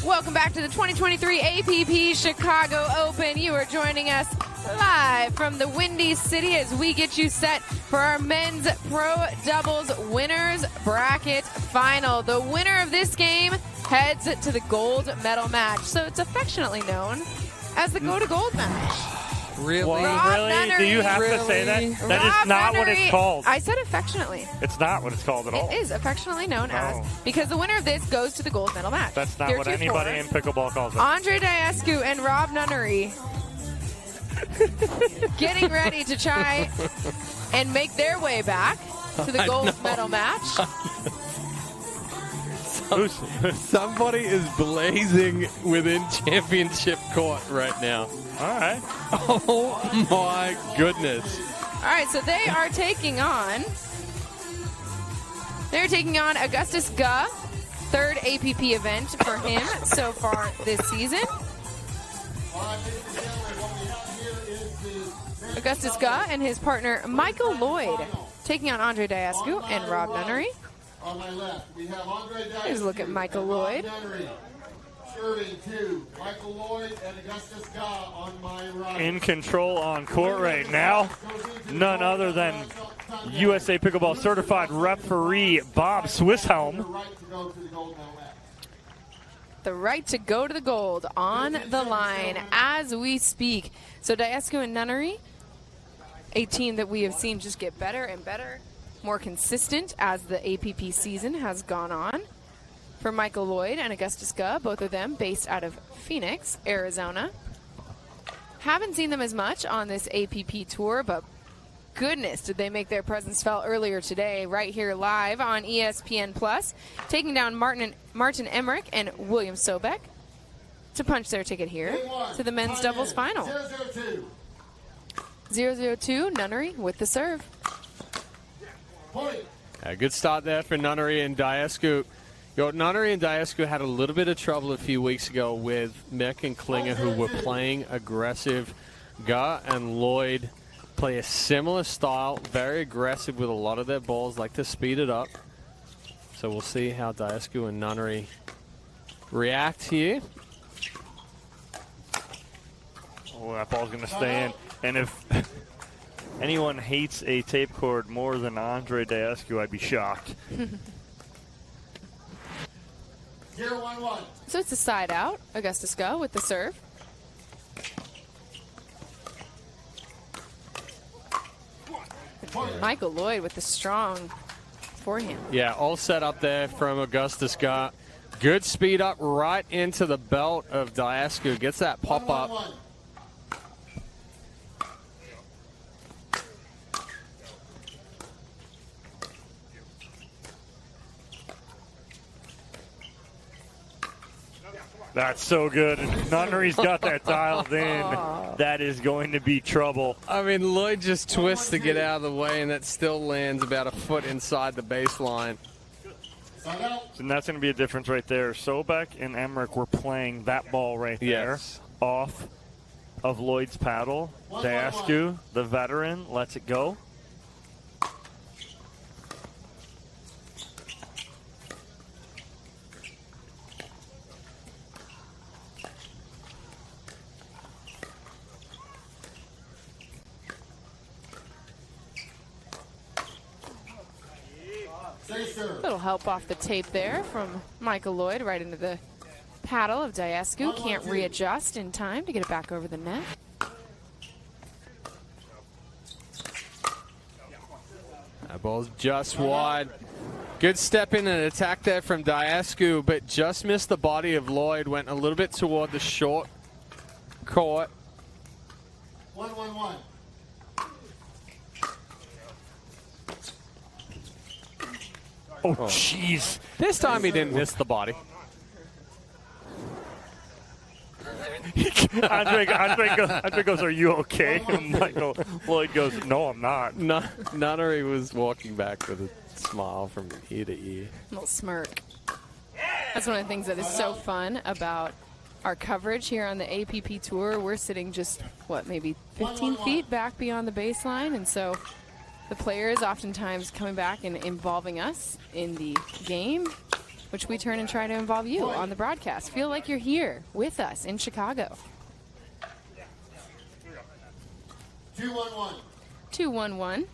Welcome back to the 2023 APP Chicago Open. You are joining us live from the Windy City as we get you set for our men's pro doubles winners bracket final. The winner of this game heads to the gold medal match. So it's affectionately known as the Go to Gold match. Really? Nunnery. Do you have to say that? That is not what it's called. I said affectionately. It's not what it's called at all. It is affectionately known as, because the winner of this goes to the gold medal match. That's not what anybody in pickleball calls it. Andrei Daescu and Rob Nunnery getting ready to try and make their way back to the gold medal match. Somebody is blazing within championship court right now. All right. Oh my goodness. All right, so they are taking on Augustus Ge, third APP event for him so far this season. Augustus Ge and his partner Michael Loyd taking on Andrei Daescu and Rob Nunnery. On my left, we have Andrei Daescu. Here's a look at Michael Loyd. Serving to Michael Loyd and Augustus Ge on my right. In control on court right now, none other than USA Pickleball certified referee Bob Swisshelm. The right to go to the gold on the line as we speak. So Daescu and Nunnery, a team that we have seen just get better and better, more consistent as the APP season has gone on. For Michael Loyd and Augustus Ge, both of them based out of Phoenix, Arizona. Haven't seen them as much on this APP tour, but goodness, did they make their presence felt earlier today right here live on ESPN+, taking down Martin Emmerich and William Sobek to punch their ticket here to the men's doubles final. 0-0-2, Nunnery with the serve. A good start there for Nunnery and Daescu. Nunnery and Daescu had a little bit of trouble a few weeks ago with Mick and Klinger, who were playing aggressive. Ge and Loyd play a similar style, very aggressive with a lot of their balls, like to speed it up. So we'll see how Daescu and Nunnery react here. Oh, that ball's going to stay in. And if anyone hates a tape cord more than Andrei Daescu, I'd be shocked. 0-1-1. So it's a side out. Augustus Ge with the serve. Michael Loyd with the strong forehand. Yeah, all set up there from Augustus Ge. Good speed up right into the belt of Daescu. Gets that pop up. 1-1-1. That's so good. If Nunnery's got that dialed in, that is going to be trouble. I mean, Loyd just twists to get out of the way, and that still lands about a foot inside the baseline. And that's going to be a difference right there. Sobek and Emmerich were playing that ball right there off of Loyd's paddle. Daescu, the veteran, lets it go. Little help off the tape there from Michael Loyd right into the paddle of Daescu. Can't readjust in time to get it back over the net. That ball's just wide. Good step in and attack there from Daescu, but just missed the body of Loyd. Went a little bit toward the short court. 1-1-1. Oh, jeez. This time he didn't miss the body. Andrei goes, "Are you okay?" And Michael Loyd goes, "No, I'm not." Nunnery was walking back with a smile from ear to ear. A little smirk. That's one of the things that is so fun about our coverage here on the APP Tour. We're sitting just, maybe 15 feet back beyond the baseline, and so the players oftentimes coming back and involving us in the game. which we turn and try to involve you on the broadcast. Feel like you're here with us in Chicago. 2-1-1. 2-1-1.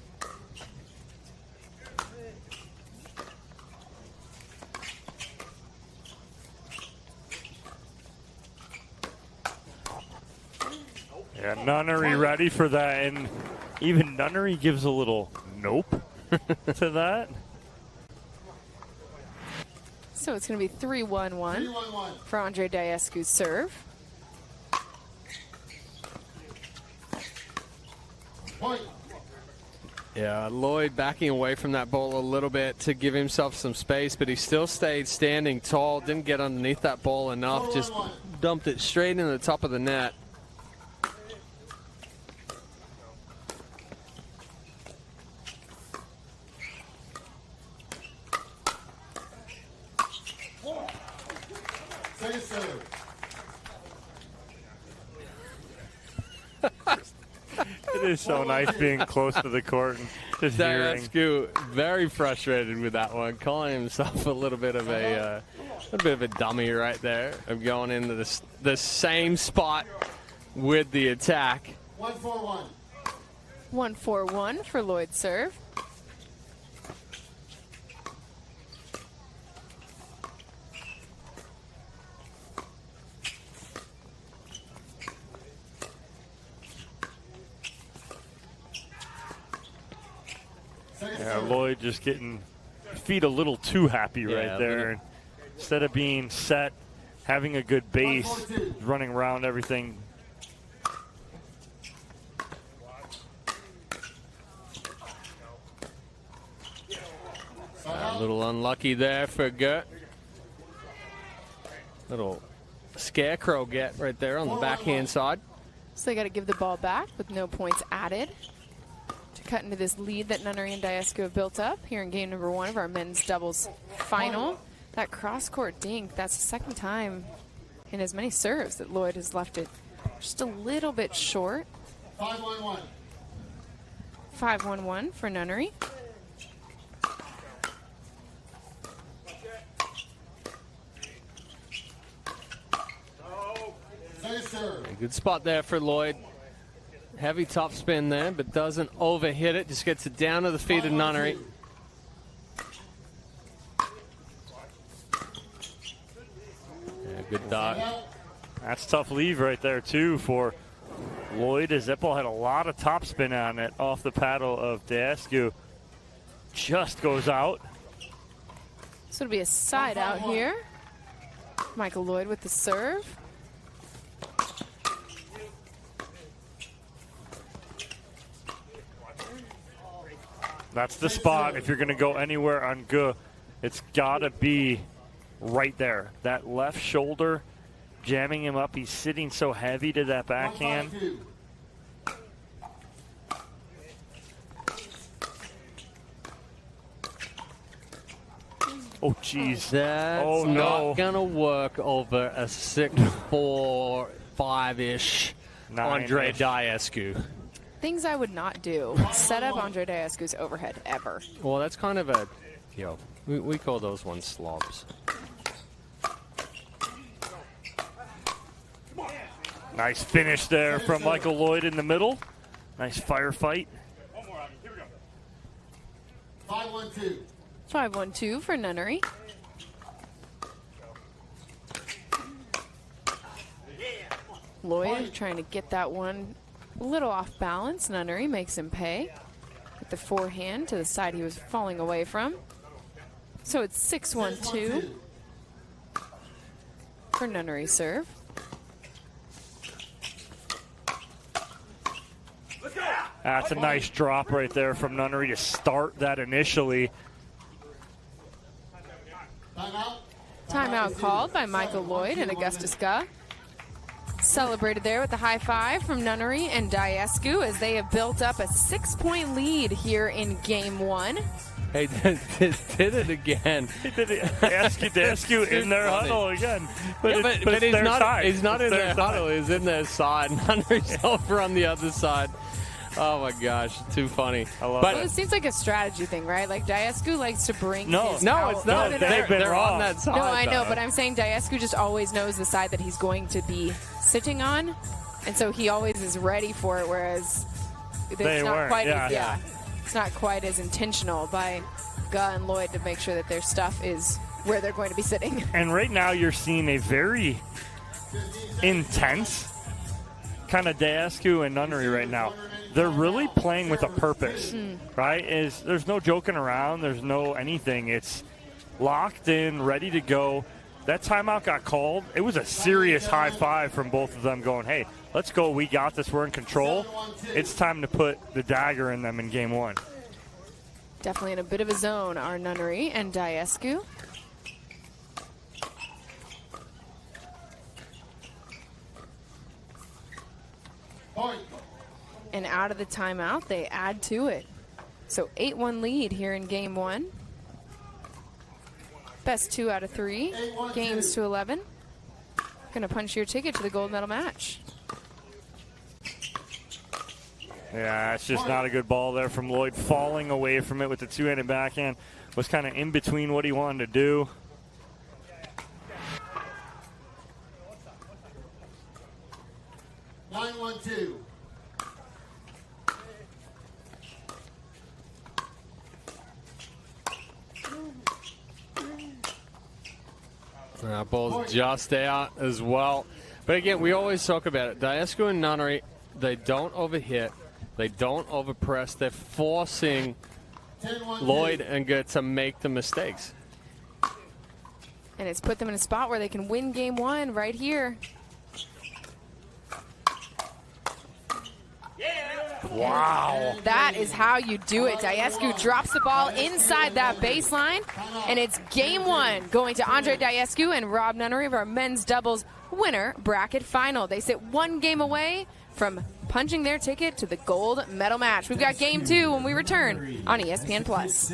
Yeah, Nunnery ready for that, and even Nunnery gives a little nope to that. So it's going to be 3-1-1 for Andrei Daescu's serve. Point. Yeah, Loyd backing away from that ball a little bit to give himself some space, but he still stayed standing tall, didn't get underneath that ball enough, just dumped it straight into the top of the net. Second serve. It is so nice being close to the court and just hearing. Daescu very frustrated with that one, calling himself a little bit of a dummy right there of going into the same spot with the attack. 1-4-1. 1-4-1 for Loyd's serve. Yeah, Loyd just getting feet a little too happy right there. Instead of being set, having a good base, running around everything. A little unlucky there for Ge. Little scarecrow get right there on the backhand side. So they got to give the ball back with no points added to cut into this lead that Nunnery and Daescu have built up here in game number 1 of our men's doubles final. That cross-court dink, that's the second time in as many serves that Loyd has left it just a little bit short. 5-1-1. 5-1-1 for Nunnery. Second serve. A good spot there for Loyd. Heavy top spin there, but doesn't overhit it. Just gets it down to the feet of Nunnery. Yeah, good dot. That's tough leave right there, too, for Loyd, as that ball had a lot of topspin on it off the paddle of Daescu. Just goes out. So it'll be a side out here. Michael Loyd with the serve. That's the spot. If you're going to go anywhere on Ge, it's got to be right there. That left shoulder jamming him up. He's sitting so heavy to that backhand. Oh, jeez. That's not going to work over a 6'4", 5-ish Andrei Daescu. Things I would not do. Set up Andrei Daescu's overhead ever. Well, that's kind of a, we call those ones slobs. Nice finish there from Michael Loyd in the middle. Nice firefight. 5-1-2. 5-1-2 for Nunnery. Loyd trying to get that one a little off balance. Nunnery makes him pay with the forehand to the side he was falling away from. So it's 6-1-2 for Nunnery serve. That's a nice drop right there from Nunnery to start that initially. Timeout called by Michael Loyd and Augustus Ge. Celebrated there with the high five from Nunnery and Daescu as they have built up a 6-point lead here in game 1. Hey, did it again. He did it. Daescu in their huddle again. But he's not in their huddle. He's in their side. Nunnery's over on the other side Oh my gosh, too funny. I love Well, it. it seems like a strategy thing, right? Like Daescu likes to bring No. his No, power- it's not. No, They're, been they're wrong. on that side. No, I know, though. but I'm saying Daescu just always knows the side that he's going to be sitting on, and so he always is ready for it. Whereas it's They not weren't, quite yeah. it's not quite as intentional by Ge and Loyd to make sure that their stuff is where they're going to be sitting. And right now you're seeing a very intense kind of Daescu and Nunnery right now. They're really playing with a purpose, right? There's no joking around. There's no anything. It's locked in, ready to go. That timeout got called. It was a serious high five from both of them going, hey, let's go. We got this. We're in control. It's time to put the dagger in them in game one. Definitely in a bit of a zone are Nunnery and Daescu. Point. And out of the timeout, they add to it. So 8-1 lead here in game one. Best 2 out of 3 games to 11. Gonna punch your ticket to the gold medal match. Yeah, it's just not a good ball there from Loyd. Falling away from it with the two-handed backhand was kind of in between what he wanted to do. Line 1-2. Ball's just out as well. But again, we always talk about it. Daescu and Nunnery, they don't overhit. They don't overpress. They're forcing 10-1-2. Loyd and Ge to make the mistakes. And it's put them in a spot where they can win game one right here. Wow. That is how you do it. Daescu drops the ball inside that baseline, and it's game one going to Andrei Daescu and Rob Nunnery of our men's doubles winner bracket final. They sit one game away from punching their ticket to the gold medal match. We've got game two when we return on ESPN Plus.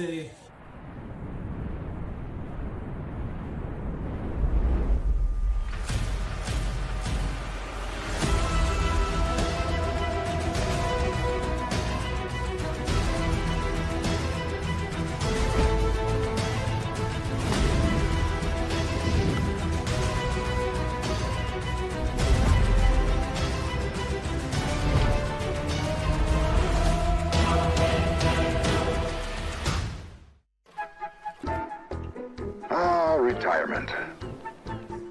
Retirement.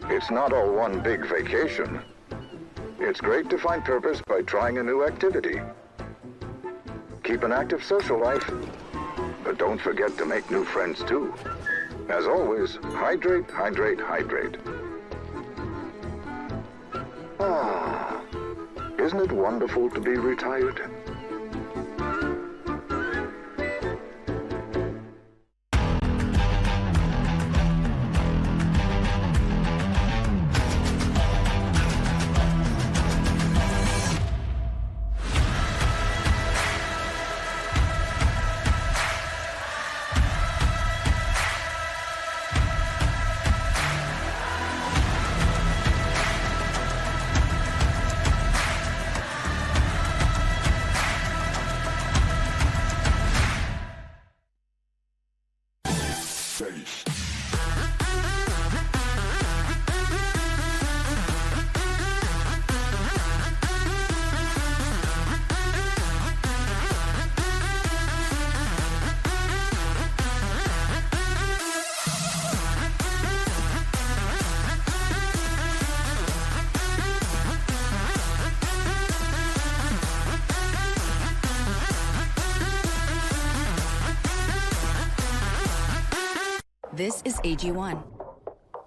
It's not all one big vacation. It's great to find purpose by trying a new activity. Keep an active social life, but don't forget to make new friends too. As always, hydrate, hydrate, hydrate. Ah, isn't it wonderful to be retired? This is AG1,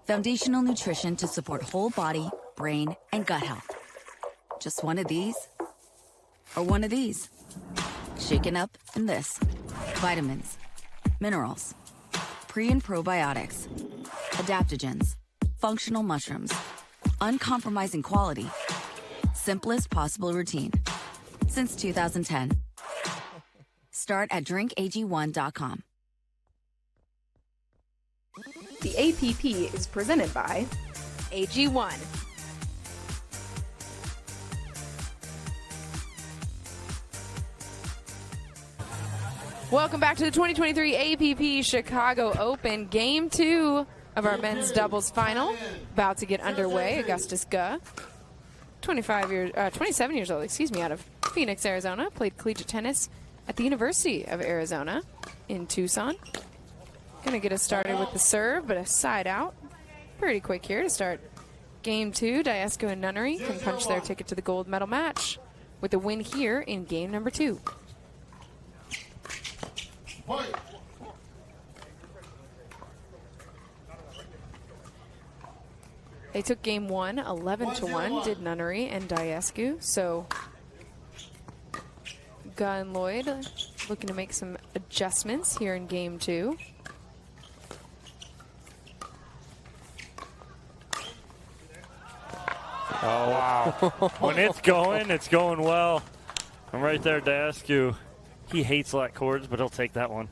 foundational nutrition to support whole body, brain, and gut health. Just one of these, or one of these. Shaken up in this. Vitamins, minerals, pre- and probiotics, adaptogens, functional mushrooms, uncompromising quality, simplest possible routine. Since 2010. Start at drinkag1.com. The APP is presented by AG1. Welcome back to the 2023 APP Chicago Open. Game 2 of our men's doubles final. About to get underway. Augustus Ge, 27 years old, out of Phoenix, Arizona. Played collegiate tennis at the University of Arizona in Tucson. Gonna get us started with the serve, but a side out. Pretty quick here to start game 2. Daescu and Nunnery can punch their ticket to the gold medal match with a win here in game number 2. They took game 1 11-1, did Nunnery and Daescu. So Ge and Loyd looking to make some adjustments here in game 2. Oh, wow. When it's going well. And right there, Daescu. He hates lat cords, but he'll take that one.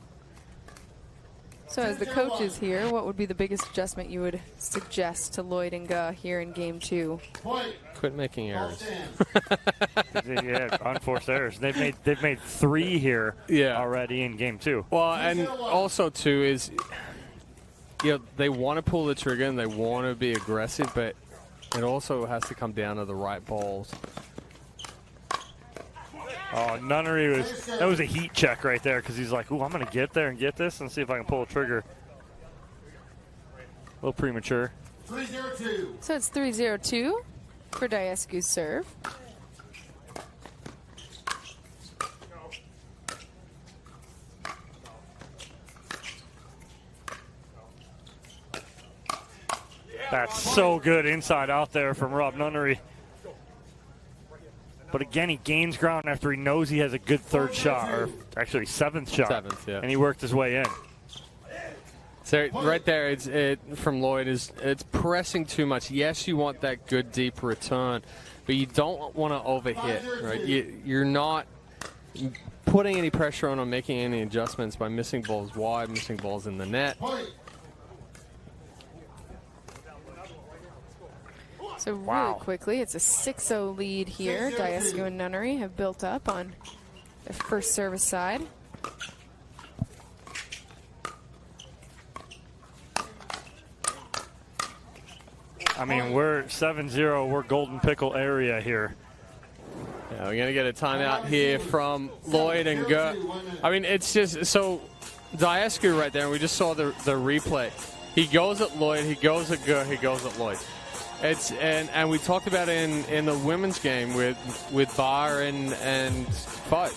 So as the coaches here, what would be the biggest adjustment you would suggest to Loyd and Ge here in game 2? Quit making errors. Yeah, unforced errors. They've made 3 here already in game 2. Well, and also too is, they want to pull the trigger and they want to be aggressive, but it also has to come down to the right balls. Oh, Nunnery that was a heat check right there because he's like, ooh, I'm going to get there and get this and see if I can pull a trigger. A little premature. 3-0-2. So it's 3-0-2 for Daescu's serve. That's so good inside out there from Rob Nunnery. But again, he gains ground after he knows he has a good third shot, or actually 7th shot. 7th, yeah. And he worked his way in. So right there, from Loyd it's pressing too much. Yes, you want that good deep return, but you don't want to overhit, right? You're not putting any pressure on or making any adjustments by missing balls wide, missing balls in the net. So really quickly, it's a 6-0 lead here. Daescu and Nunnery have built up on their first service side. I mean, we're 7-0. We're golden pickle area here. Yeah, we're going to get a timeout here from Loyd and Ge. I mean, it's just so Daescu right there, and we just saw the replay. He goes at Loyd, he goes at Ge, he goes at Loyd. And we talked about it in the women's game with Barr and Fudge.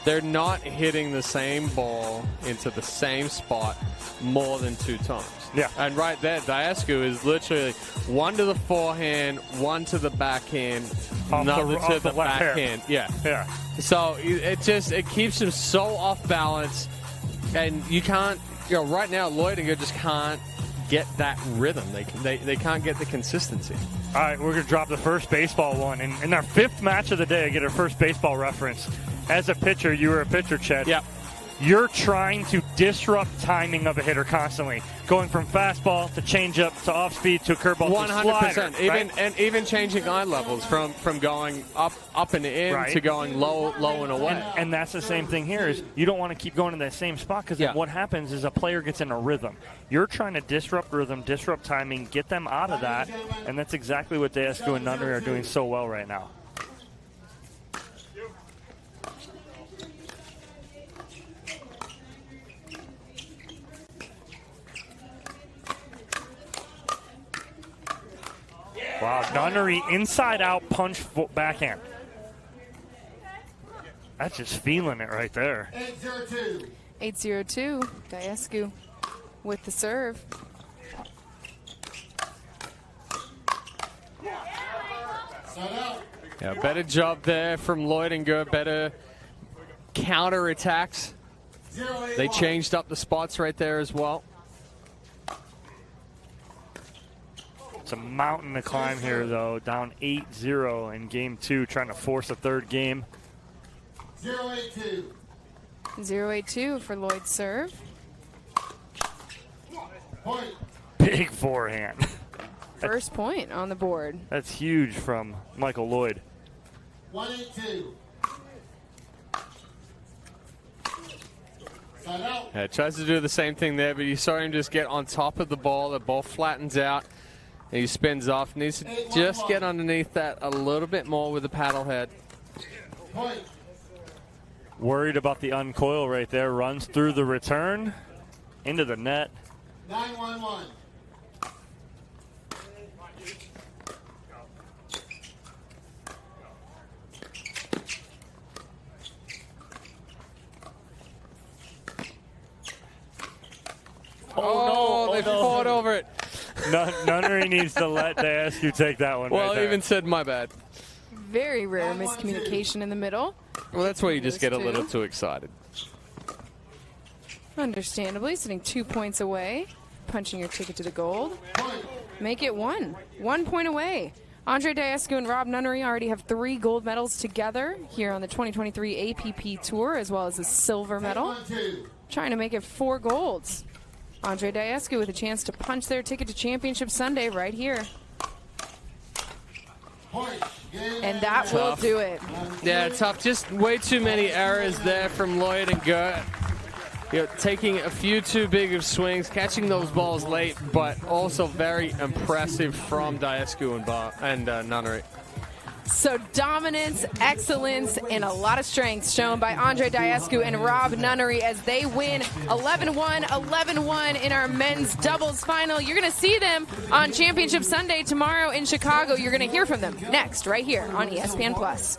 They're not hitting the same ball into the same spot more than 2 times. Yeah. And right there, Daescu is literally 1 to the forehand, 1 to the backhand, another to the backhand. Yeah. So it keeps him so off balance, and you can't. Right now, Loyd and Ge just can't get that rhythm. They can't get the consistency. All right, we're going to drop the first baseball one. And in our 5th match of the day, I get our first baseball reference. As a pitcher, you were a pitcher, Chet. Yep. You're trying to disrupt timing of a hitter constantly, going from fastball to changeup to off speed to curveball 100%. to slider, Even changing eye levels from going up and in to going low and away. And that's the same thing here. Is you don't want to keep going to that same spot because what happens is a player gets in a rhythm. You're trying to disrupt rhythm, disrupt timing, get them out of that, and that's exactly what Daescu and Nunnery are doing so well right now. Wow, Nunnery inside out punch backhand. That's just feeling it right there. 8-0-2. 8-0-2. Daescu with the serve. Yeah, better job there from Loyd and Ge. Better counter attacks. They changed up the spots right there as well. It's a mountain to climb here, though. Down 8-0 in game 2, trying to force a third game. 0-8-2. 0-8-2 for Loyd's serve. Point. Big forehand. First point on the board. That's huge from Michael Loyd. 1-8-2. Side out. Yeah, tries to do the same thing there, but you saw him just get on top of the ball flattens out, and he spins off. Needs to just get underneath that a little bit more with the paddle head. Point. Worried about the uncoil right there. Runs through the return into the net. 9-1-1. Oh, they fought over it. Nunnery needs to let Daescu take that one. Well, right I there. even said my bad. Very rare miscommunication in the middle. Well, that's where you just get a Those little two. too excited. Understandably, sitting 2 points away, punching your ticket to the gold. Point. Make it 1. 1 point away. Andrei Daescu and Rob Nunnery already have 3 gold medals together here on the 2023 APP Tour, as well as a silver medal. 1-2. Trying to make it 4 golds. Andrei Daescu with a chance to punch their ticket to Championship Sunday right here. Point. Game And that will Tough. do it. Yeah, tough. Just way too many errors there from Loyd and Ge. You know, taking a few too big of swings, catching those balls late, but also very impressive from Daescu and Nunnery. So dominance, excellence, and a lot of strength shown by Andrei Daescu and Rob Nunnery as they win 11-1, 11-1 in our men's doubles final. You're going to see them on Championship Sunday tomorrow in Chicago. You're going to hear from them next right here on ESPN+.